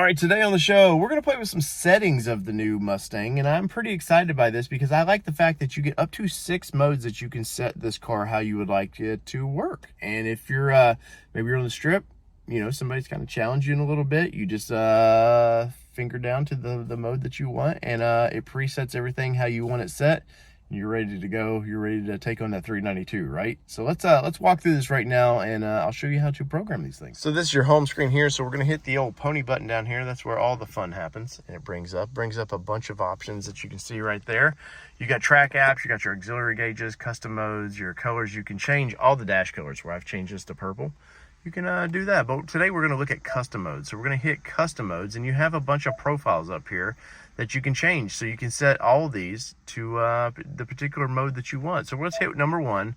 right, today on the show, we're going to play with some settings of the new Mustang, and I'm pretty excited by this because I like the fact that you get up to 6 modes that you can set this car how you would like it to work. And if you're, maybe you're on the strip, you know, somebody's kind of challenging you in a little bit, you just finger down to the mode that you want, and it presets everything how you want it set. You're ready to go. You're ready to take on that 392, right? So let's walk through this right now, and I'll show you how to program these things. So this is your home screen here. So we're gonna hit the old pony button down here. That's where all the fun happens, and it brings up a bunch of options that you can see right there. You got track apps, you got your auxiliary gauges, custom modes, your colors. You can change all the dash colors. Where I've changed this to purple, you can do that. But today we're gonna look at custom modes. So we're gonna hit custom modes, and you have a bunch of profiles up here that you can change. So you can set all of these to the particular mode that you want. So let's hit number 1,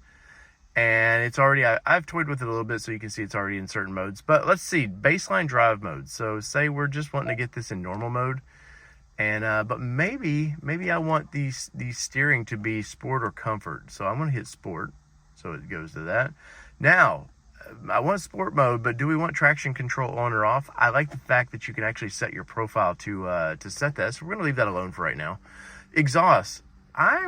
and it's already, I've toyed with it a little bit so you can see it's already in certain modes. But let's see, baseline drive mode. So say we're just wanting to get this in normal mode, and but maybe I want these steering to be sport or comfort. So I'm gonna hit sport, so it goes to that. Now, I want sport mode, but do we want traction control on or off? I like the fact that you can actually set your profile to set that. So we're gonna leave that alone for right now. Exhaust. I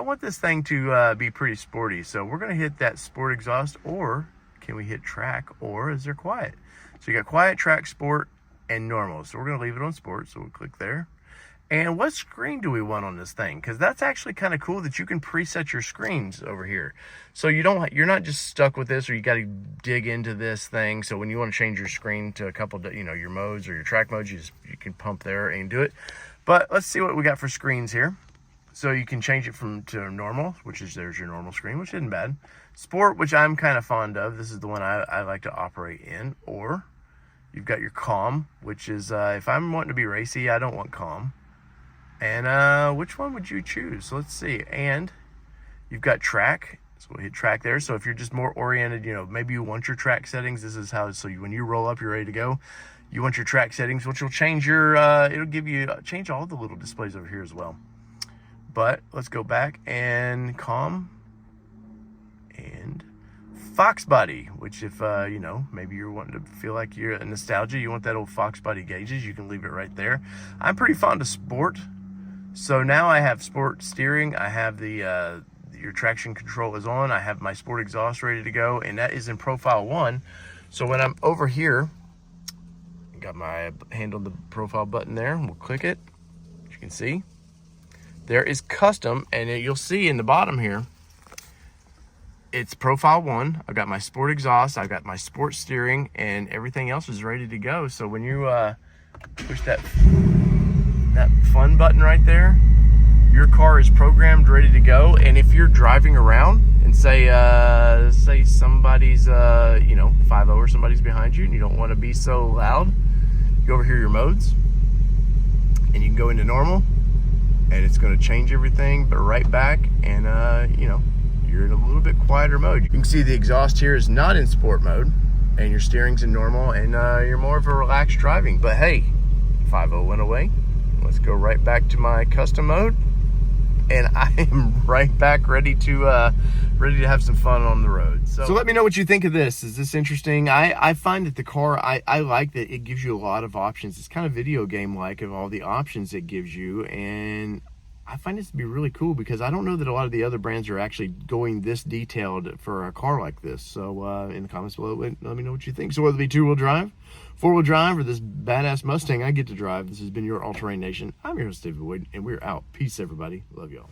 want this thing to be pretty sporty. So we're gonna hit that sport exhaust, or can we hit track, or is there quiet? So you got quiet, track, sport, and normal. So we're gonna leave it on sport. So we'll click there. And what screen do we want on this thing? Because that's actually kind of cool that you can preset your screens over here. So you're not just stuck with this, or you got to dig into this thing. So when you want to change your screen to a couple of, your modes or your track modes, you can pump there and do it. But let's see what we got for screens here. So you can change it to normal, there's your normal screen, which isn't bad. Sport, which I'm kind of fond of. This is the one I like to operate in. Or you've got your calm, which is if I'm wanting to be racy, I don't want calm. And which one would you choose? So let's see. And you've got track, so we'll hit track there. So if you're just more oriented, maybe you want your track settings, this is how. So when you roll up, you're ready to go, you want your track settings, which will change your it'll give you change all the little displays over here as well. But let's go back and calm and Fox body, which if maybe you're wanting to feel like you're a nostalgia, you want that old Fox body gauges, you can leave it right there. I'm pretty fond of sport. So now I have sport steering, I have your traction control is on, I have my sport exhaust ready to go, and that is in profile 1. So when I'm over here, got my hand on the profile button there, we'll click it. As you can see, there is custom, and you'll see in the bottom here, it's profile 1. I've got my sport exhaust, I've got my sport steering, and everything else is ready to go. So when you push that fun button right there, your car is programmed, ready to go. And if you're driving around and say somebody's 5-0 or somebody's behind you and you don't want to be so loud, you go over here your modes, and you can go into normal, and it's going to change everything but right back, and you're in a little bit quieter mode. You can see the exhaust here is not in sport mode, and your steering's in normal, and you're more of a relaxed driving. But hey, 5-0 went away. Let's go right back to my custom mode, and I am right back ready to have some fun on the road. So let me know what you think of this. Is this interesting? I find that the car, I like that it gives you a lot of options. It's kind of video game like of all the options it gives you, and I find this to be really cool because I don't know that a lot of the other brands are actually going this detailed for a car like this. So in the comments below, let me know what you think. So whether it be 2-wheel drive, 4-wheel drive, or this badass Mustang I get to drive, this has been your All Terrain Nation. I'm your host, David Wood, and we're out. Peace, everybody. Love y'all.